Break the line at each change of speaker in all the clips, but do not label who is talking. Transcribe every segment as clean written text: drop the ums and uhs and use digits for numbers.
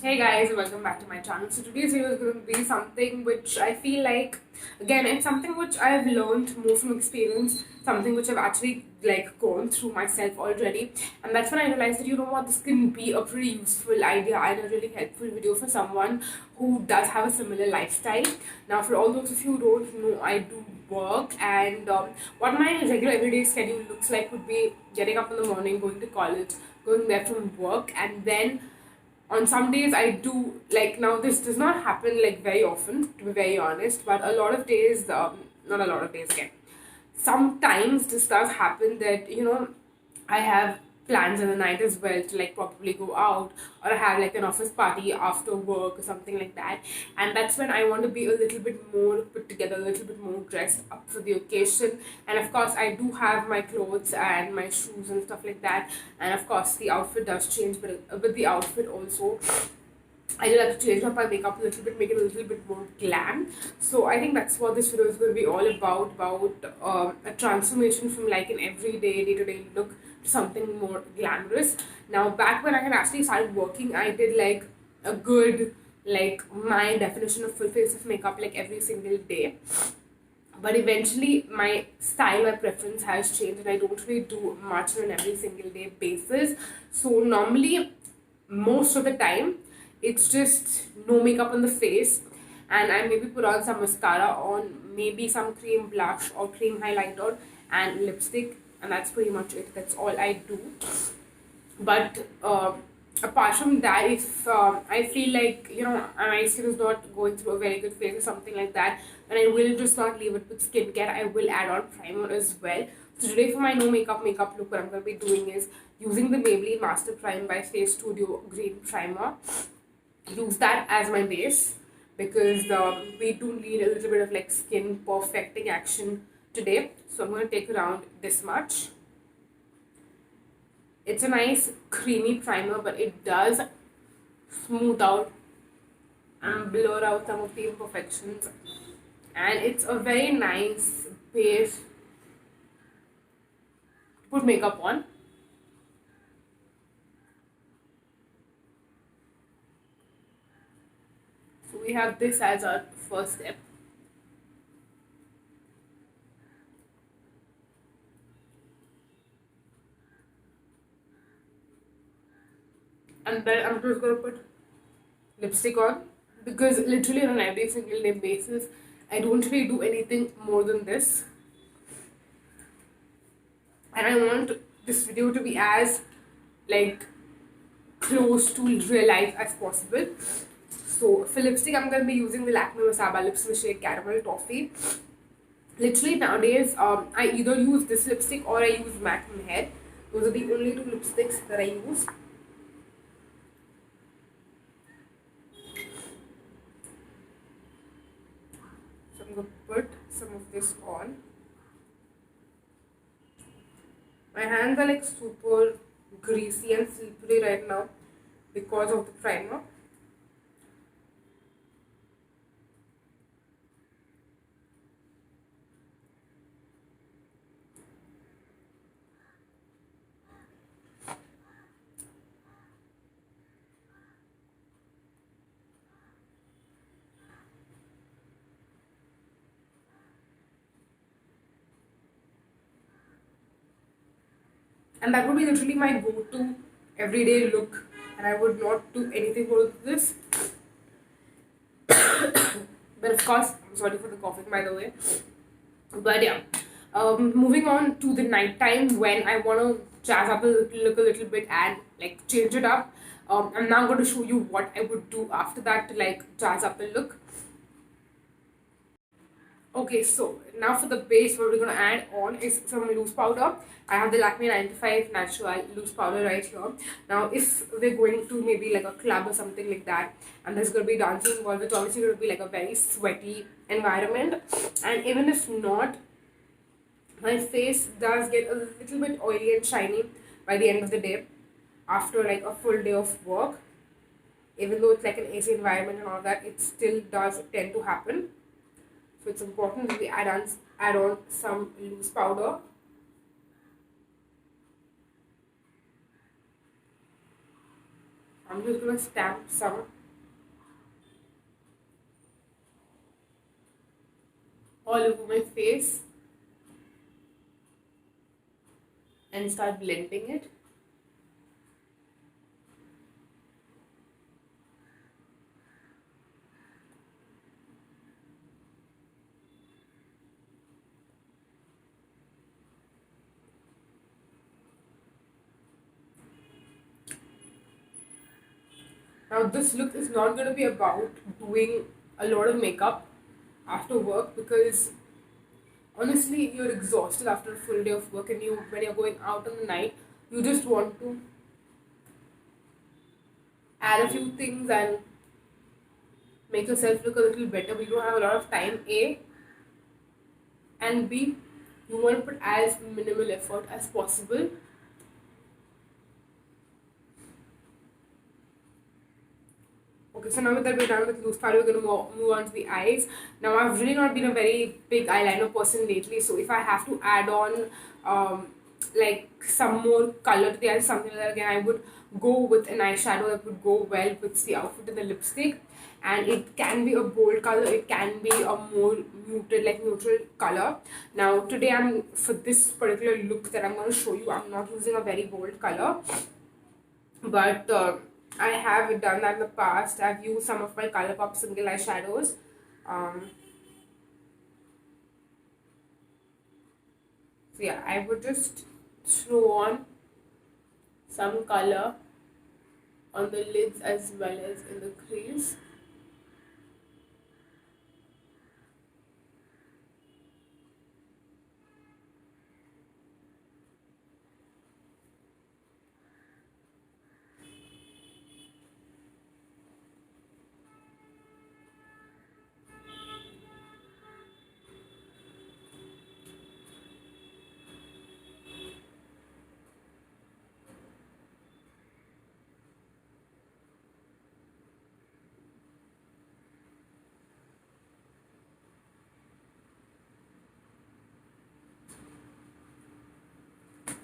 Hey guys, welcome back to my channel. So today's video is going to be something which I feel like, again, it's something which I've learned more from experience, something which I've actually gone through myself already, and that's when I realized that this can be a pretty useful idea and a really helpful video for someone who does have a similar lifestyle. Now, for all those of you who don't know, I do work, and what my regular everyday schedule looks like would be getting up in the morning, going to college, going there from work, and then on some days I do, like, now this does not happen like very often, to be very honest, but a lot of days, not a lot of days again, sometimes this does happen that I have plans in the night as well to like probably go out, or I have like an office party after work or something like that, and that's when I want to be a little bit more put together, a little bit more dressed up for the occasion. And of course I do have my clothes and my shoes and stuff like that, and of course the outfit does change, but with the outfit also I did have to change up my makeup a little bit, make it a little bit more glam. So I think that's what this video is going to be all about a transformation from like an everyday, day-to-day look to something more glamorous. Now, back when I had actually started working, I did like a good, like my definition of full face of makeup like every single day. But eventually, my style, my preference has changed, and I don't really do much on an every single day basis. So normally, most of the time, it's just no makeup on the face, and I maybe put on some mascara on, maybe some cream blush or cream highlighter and lipstick, and that's pretty much it. That's all I do. But apart from that, if I feel like my skin is not going through a very good phase or something like that, then I will just not leave it with skincare. I will add on primer as well. So today for my no makeup look, what I'm going to be doing is using the Maybelline Master Prime by Face Studio Green Primer. Use that as my base because we do need a little bit of like skin perfecting action today. So I'm going to take around this much. It's a nice creamy primer, but it does smooth out and blur out some of the imperfections, and it's a very nice base to put makeup on. So we have this as our first step. And then I'm just going to put lipstick on, because literally on an every single day basis I don't really do anything more than this, and I want this video to be as like close to real life as possible. So for lipstick, I'm going to be using the Lakme Masaba Lips in the shade Caramel Toffee. Literally nowadays, I either use this lipstick or I use MAC in Hair. Those are the only two lipsticks that I use. So I'm going to put some of this on. My hands are like super greasy and slippery right now because of the primer. And that would be literally my go-to everyday look, and I would not do anything more than this. But of course, I'm sorry for the coughing, by the way. But yeah, moving on to the night time when I want to jazz up a look a little bit and like change it up. I'm now going to show you what I would do after that to like jazz up the look. Okay, so now for the base, what we're going to add on is some loose powder. I have the Lakme 95 Natural loose powder right here. Now, if we're going to maybe like a club or something like that, and there's going to be dancing involved, it's obviously going to be like a very sweaty environment. And even if not, my face does get a little bit oily and shiny by the end of the day after like a full day of work. Even though it's like an AC environment and all that, it still does tend to happen. So it's important that we add on some loose powder. I'm just gonna stamp some all over my face and start blending it. Now this look is not going to be about doing a lot of makeup after work, because honestly you're exhausted after a full day of work, and you when you're going out in the night you just want to add a few things and make yourself look a little better, but you don't have a lot of time, A, and B, you want to put as minimal effort as possible. Okay, so now that we're done with loose powder, we're going to move on to the eyes. Now, I've really not been a very big eyeliner person lately, so if I have to add on like some more color to the eyes, something like that, again, I would go with an eyeshadow that would go well with the outfit and the lipstick. And it can be a bold color, it can be a more muted, like neutral color. Now, today for this particular look that I'm going to show you, I'm not using a very bold color, but I have done that in the past. I've used some of my Colourpop single eyeshadows. So yeah, I would just throw on some color on the lids as well as in the crease.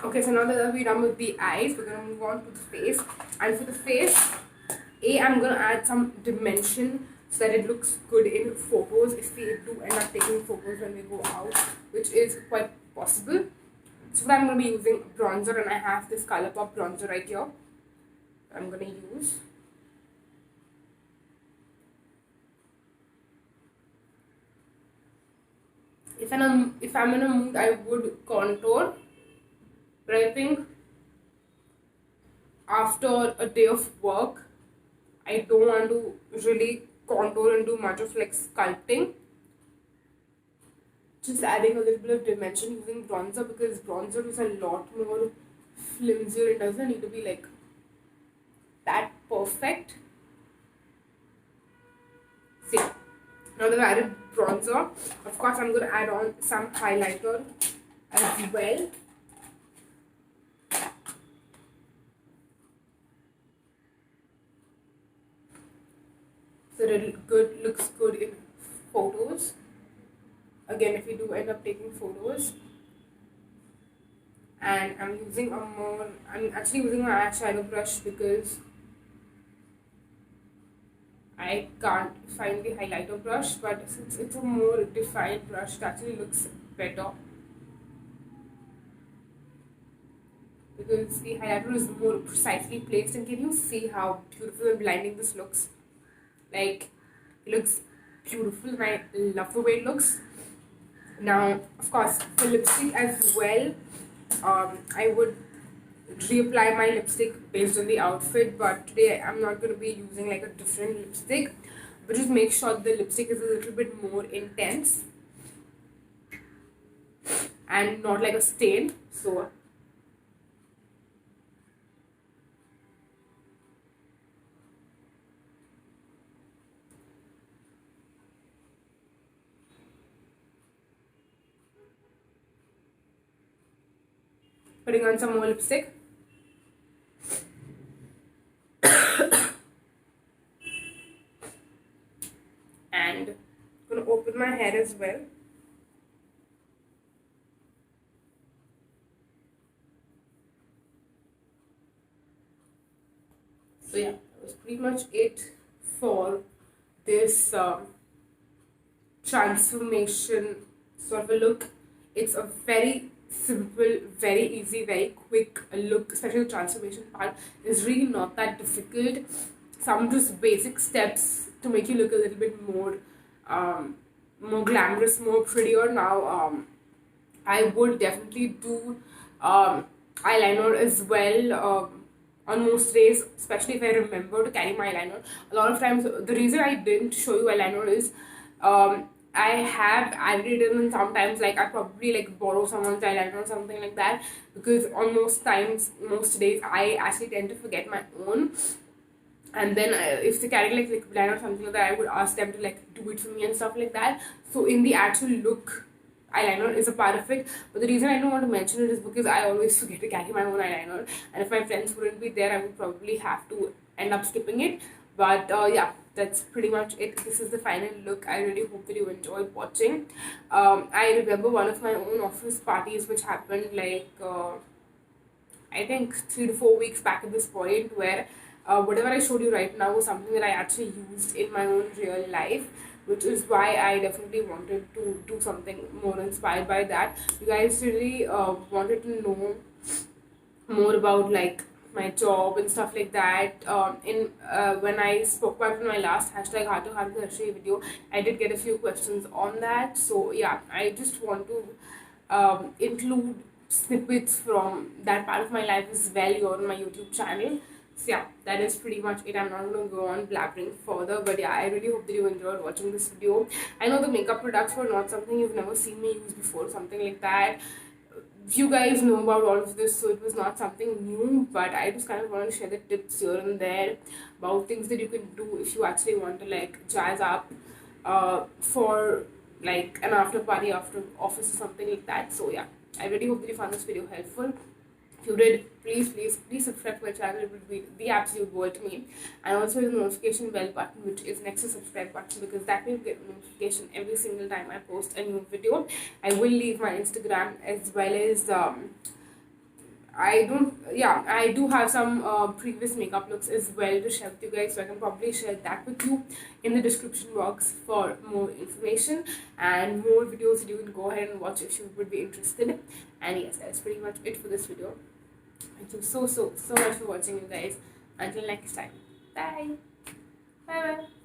Okay, so now that we're done with the eyes, we're gonna move on to the face. And for the face, I'm gonna add some dimension so that it looks good in photos if we do end up taking photos when we go out, which is quite possible. So for that, I'm gonna be using bronzer, and I have this Colourpop bronzer right here. I'm gonna use. If I'm in a mood, I would contour. But I think after a day of work, I don't want to really contour and do much of like sculpting. Just adding a little bit of dimension using bronzer, because bronzer is a lot more flimsier. It doesn't need to be like that perfect. See, now that I've added bronzer, of course I'm going to add on some highlighter as well. So that it looks good in photos. Again, if we do end up taking photos. And I'm actually using my eyeshadow brush because I can't find the highlighter brush, but since it's a more defined brush, it actually looks better, because the highlighter is more precisely placed. And can you see how beautiful and blinding this looks? Like, it looks beautiful, and I love the way it looks. Now, of course, for lipstick as well, I would reapply my lipstick based on the outfit, but today I'm not going to be using like a different lipstick, but just make sure the lipstick is a little bit more intense and not like a stain. So putting on some more lipstick. And I'm going to open my hair as well. So yeah, pretty much it for this transformation sort of a look. It's a very simple, very easy, very quick look, especially the transformation part is really not that difficult. Some just basic steps to make you look a little bit more glamorous, more prettier. Now, I would definitely do eyeliner as well. On most days, especially if I remember to carry my eyeliner. A lot of times, the reason I didn't show you eyeliner is I have added it in sometimes, like I probably like borrow someone's eyeliner or something like that, because on most times, most days, I actually tend to forget my own. And then if they carry like liquid liner or something like that, I would ask them to like do it for me and stuff like that. So in the actual look, eyeliner is a part of it, but the reason I don't want to mention it is because I always forget to carry my own eyeliner, and if my friends wouldn't be there, I would probably have to end up skipping it. But yeah, that's pretty much it. This is the final look. I really hope that you enjoyed watching. I remember one of my own office parties which happened like I think 3 to 4 weeks back at this point, where whatever I showed you right now was something that I actually used in my own real life, which is why I definitely wanted to do something more inspired by that. You guys really wanted to know more about like my job and stuff like that. In When I spoke about in my last hashtag Heart to Heart Harshri video, I did get a few questions on that. So yeah, I just want to include snippets from that part of my life as well here on my YouTube channel. So yeah, that is pretty much it. I'm not going to go on blabbering further, but yeah, I really hope that you enjoyed watching this video. I know the makeup products were not something you've never seen me use before, something like that. You guys know about all of this, so it was not something new, but I just kind of want to share the tips here and there about things that you can do if you actually want to like jazz up for like an after party after office or something like that. So yeah, I really hope that you found this video helpful. If you did, please subscribe to my channel. It would be the absolute world to me. And also the notification bell button, which is next to subscribe button, because that will get a notification every single time I post a new video. I will leave my Instagram as well as I do have some previous makeup looks as well to share with you guys, so I can probably share that with you in the description box for more information and more videos that you can go ahead and watch if you would be interested. And yes, that's pretty much it for this video. Thank you so much for watching, you guys. Until next time, bye bye.